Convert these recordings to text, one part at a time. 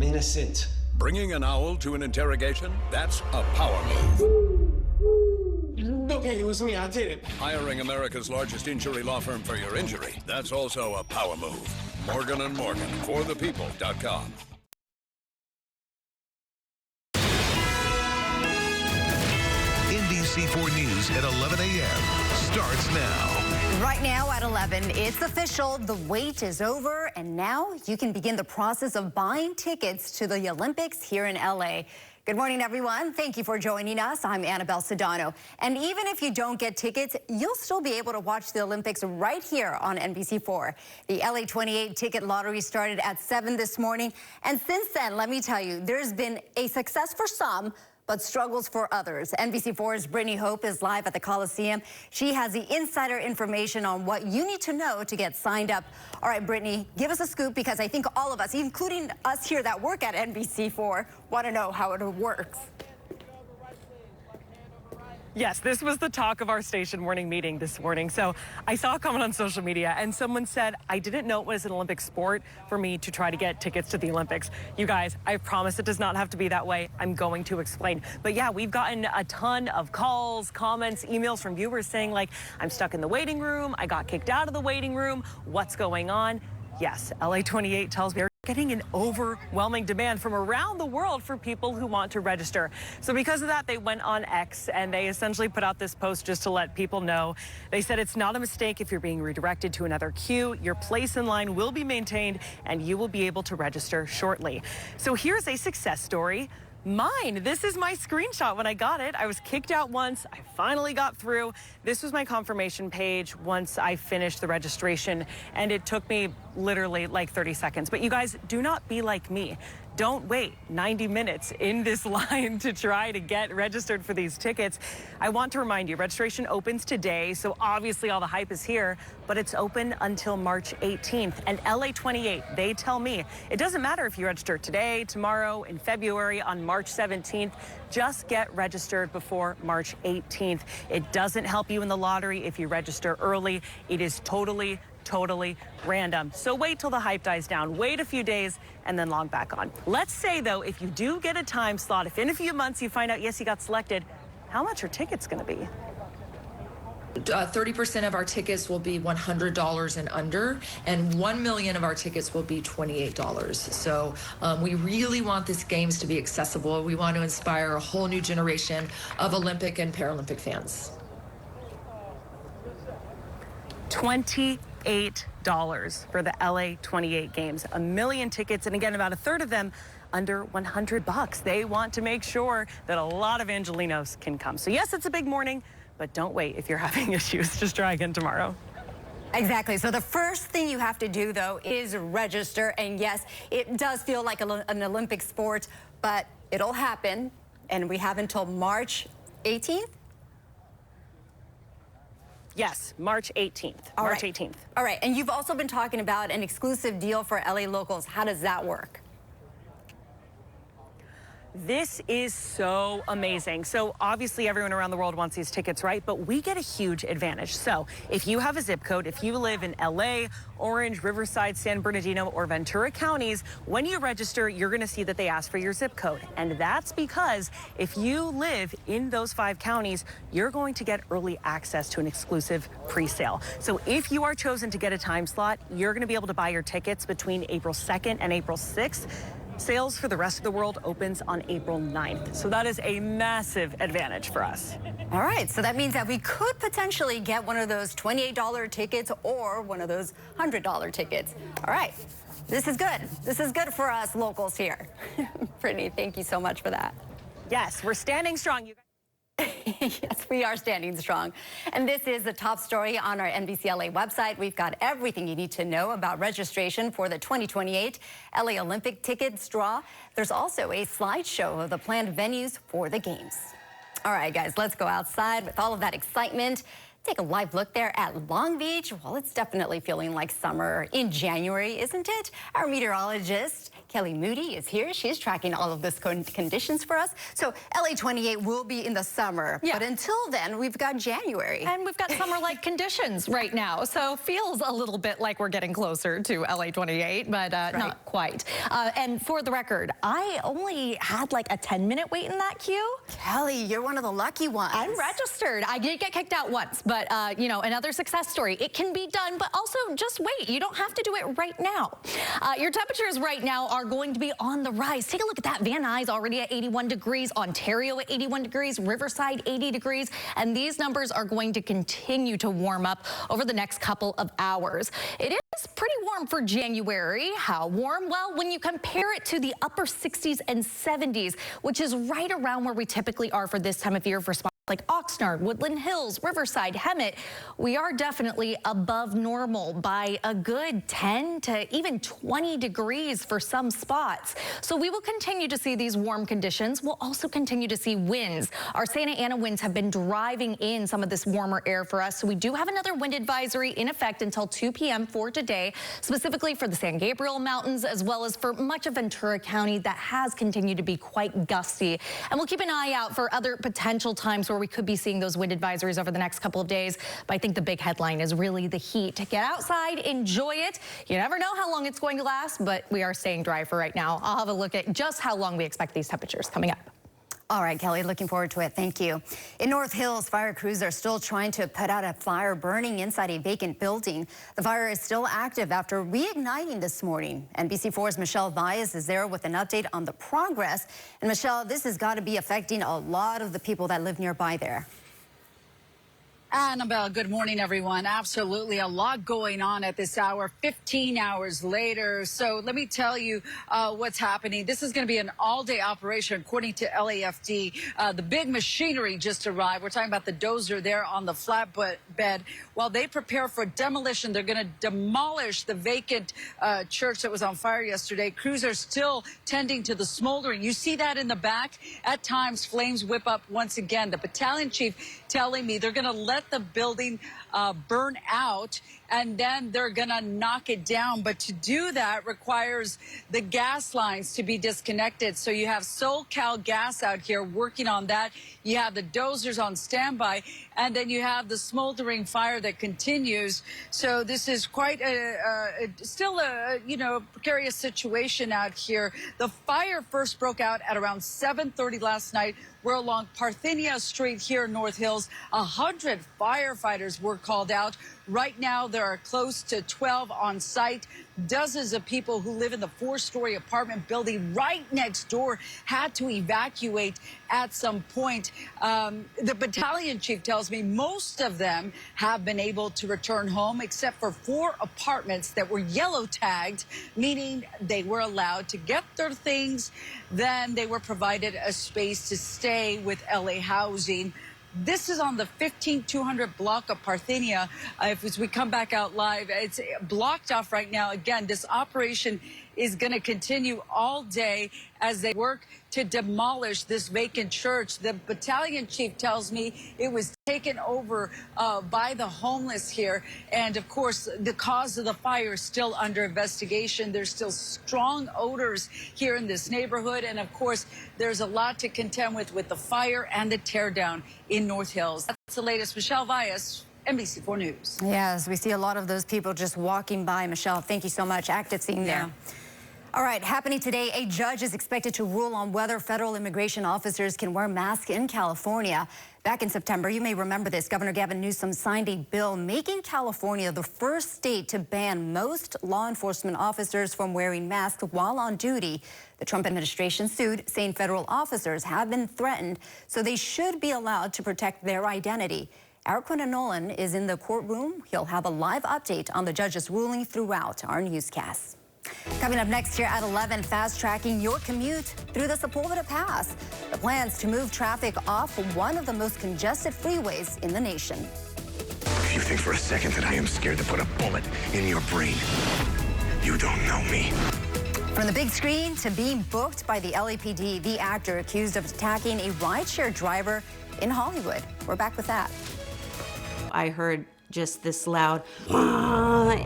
I'm innocent. Bringing an owl to an interrogation? That's a power move. Okay, it was me. I did it. Hiring America's largest injury law firm for your injury? That's also a power move. Morgan & Morgan, forthepeople.com. NBC4 News at 11 a.m. starts now. Right now at 11, it's official. The wait is over, and now you can begin the process of buying tickets to the Olympics here in L.A. Good morning, everyone. Thank you for joining us. I'm Annabelle Sedano. And even if you don't get tickets, you'll still be able to watch the Olympics right here on NBC4. The LA 28 ticket lottery started at 7 this morning. And since then, let me tell you, there's been a success for some, but struggles for others. NBC4's Brittany Hope is live at the Coliseum. She has the insider information on what you need to know to get signed up. All right, Brittany, give us a scoop, because I think all of us, including us here that work at NBC4, want to know how it works. Yes, this was the talk of our station morning meeting this morning. So I saw a comment on social media and someone said, I didn't know it was an Olympic sport for me to try to get tickets to the Olympics. You guys, I promise it does not have to be that way. I'm going to explain. But yeah, we've gotten a ton of calls, comments, emails from viewers saying, like, I'm stuck in the waiting room. I got kicked out of the waiting room. What's going on? Yes, LA 28 tells me getting an overwhelming demand from around the world for people who want to register. So because of that, they went on X and they essentially put out this post just to let people know. They said it's not a mistake if you're being redirected to another queue. Your place in line will be maintained and you will be able to register shortly. So here's a success story. Mine. This is my screenshot when I got it. I was kicked out once. I finally got through. This was my confirmation page once I finished the registration, and it took me literally like 30 seconds. But you guys, do not be like me. Don't wait 90 minutes in this line to try to get registered for these tickets. I want to remind you, registration opens today, so obviously all the hype is here, but it's open until March 18th. And LA 28, they tell me, it doesn't matter if you register today, tomorrow, in February, on March 17th, just get registered before March 18th. It doesn't help you in the lottery if you register early. It is totally random. So wait till the hype dies down, wait a few days, and then log back on. Let's say, though, if you do get a time slot, if in a few months you find out, yes, you got selected, how much are tickets going to be? 30% of our tickets will be $100 and under, and 1 million of our tickets will be $28. So we really want these games to be accessible. We want to inspire a whole new generation of Olympic and Paralympic fans. $28 for the LA 28 games, 1 million tickets, and again, about a third of them under $100. They want to make sure that a lot of Angelinos can come. So yes, it's a big morning, but don't wait if you're having issues. Just try again tomorrow. Exactly. So the first thing you have to do, though, is register. And yes, it does feel like an Olympic sport, but it'll happen. And we have until March 18th. Yes, March 18th. March 18th. All right. And you've also been talking about an exclusive deal for LA locals. How does that work? This is so amazing. So obviously everyone around the world wants these tickets, right? But we get a huge advantage. So if you have a zip code, if you live in LA, Orange, Riverside, San Bernardino, or Ventura counties, when you register, you're going to see that they ask for your zip code. And that's because if you live in those 5 counties, you're going to get early access to an exclusive pre-sale. So if you are chosen to get a time slot, you're going to be able to buy your tickets between April 2nd and April 6th. Sales for the rest of the world opens on April 9th. So that is a massive advantage for us. All right, so that means that we could potentially get one of those $28 tickets or one of those $100 tickets. All right, this is good. This is good for us locals here. Brittany, thank you so much for that. Yes, we're standing strong. You guys. Yes, we are standing strong. And this is the top story on our NBC LA website. We've got everything you need to know about registration for the 2028 LA Olympic tickets draw. There's also a slideshow of the planned venues for the games. All right, guys, let's go outside with all of that excitement. Take a live look there at Long Beach. Well, it's definitely feeling like summer in January, isn't it? Our meteorologist Kelly Moody is here. She's tracking all of this conditions for us. So LA 28 will be in the summer, but until then, we've got January. And we've got summer-like conditions right now, so feels a little bit like we're getting closer to LA 28, but not quite. And for the record, I only had like a 10-minute wait in that queue. Kelly, you're one of the lucky ones. I'm registered. I did get kicked out once, but you know, another success story. It can be done, but also just wait. You don't have to do it right now. Your temperatures right now are going to be on the rise. Take a look at that. Van Nuys already at 81 degrees, Ontario at 81 degrees, Riverside 80 degrees, and these numbers are going to continue to warm up over the next couple of hours. It is pretty warm for January. How warm? Well, when you compare it to the upper 60s and 70s, which is right around where we typically are for this time of year for spots like Oxnard, Woodland Hills, Riverside, Hemet, we are definitely above normal by a good 10 to even 20 degrees for some spots. So we will continue to see these warm conditions. We'll also continue to see winds. Our Santa Ana winds have been driving in some of this warmer air for us. So we do have another wind advisory in effect until 2 p.m. for today, specifically for the San Gabriel Mountains, as well as for much of Ventura County that has continued to be quite gusty. And we'll keep an eye out for other potential times where we could be seeing those wind advisories over the next couple of days. But I think the big headline is really the heat. Get outside, enjoy it. You never know how long it's going to last, but we are staying dry for right now. I'll have a look at just how long we expect these temperatures coming up. All right, Kelly, looking forward to it. Thank you. In North Hills, fire crews are still trying to put out a fire burning inside a vacant building. The fire is still active after reigniting this morning. NBC4's Michelle Vias is there with an update on the progress. And Michelle, this has got to be affecting a lot of the people that live nearby there. Annabelle, good morning, everyone. Absolutely a lot going on at this hour, 15 hours later. So let me tell you what's happening. This is going to be an all-day operation, according to LAFD. The big machinery just arrived. We're talking about the dozer there on the flatbed. While they prepare for demolition, they're going to demolish the vacant church that was on fire yesterday. Crews are still tending to the smoldering. You see that in the back? At times, flames whip up once again. The battalion chief telling me they're going to let the building burn out, and then they're going to knock it down. But to do that requires the gas lines to be disconnected. So you have SoCal Gas out here working on that. You have the dozers on standby, and then you have the smoldering fire that continues. So this is quite still a precarious situation out here. The fire first broke out at around 7:30 last night. We're along Parthenia Street here in North Hills. 100 firefighters were called out. Right now, there are close to 12 on site. Dozens of people who live in the 4-story apartment building right next door had to evacuate at some point. The battalion chief tells me most of them have been able to return home, except for 4 apartments that were yellow tagged, meaning they were allowed to get their things. Then they were provided a space to stay with LA Housing. This is on the 15200 block of Parthenia. As we come back out live, it's blocked off right now. Again, this operation is going to continue all day as they work to demolish this vacant church. The battalion chief tells me it was taken over by the homeless here. And of course, the cause of the fire is still under investigation. There's still strong odors here in this neighborhood. And of course, there's a lot to contend with the fire and the tear down in North Hills. That's the latest. Michelle Vias, NBC4 News. Yes, we see a lot of those people just walking by. Michelle, thank you so much. Active scene there. All right, happening today, a judge is expected to rule on whether federal immigration officers can wear masks in California. Back in September, you may remember this, Governor Gavin Newsom signed a bill making California the first state to ban most law enforcement officers from wearing masks while on duty. The Trump administration sued, saying federal officers have been threatened, so they should be allowed to protect their identity. Our Quinton Nolan is in the courtroom. He'll have a live update on the judge's ruling throughout our newscast. Coming up next here at 11, fast-tracking your commute through the Sepulveda Pass. The plans to move traffic off one of the most congested freeways in the nation. If you think for a second that I am scared to put a bullet in your brain, you don't know me. From the big screen to being booked by the LAPD, the actor accused of attacking a rideshare driver in Hollywood. We're back with that. I heard just this loud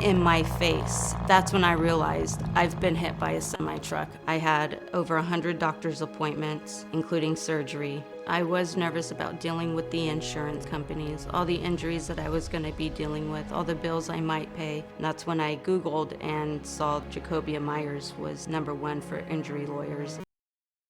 in my face. That's when I realized I've been hit by a semi-truck. I had over 100 doctor's appointments, including surgery. I was nervous about dealing with the insurance companies, all the injuries that I was going to be dealing with, all the bills I might pay. And that's when I Googled and saw Jacobia Myers was #1 for injury lawyers.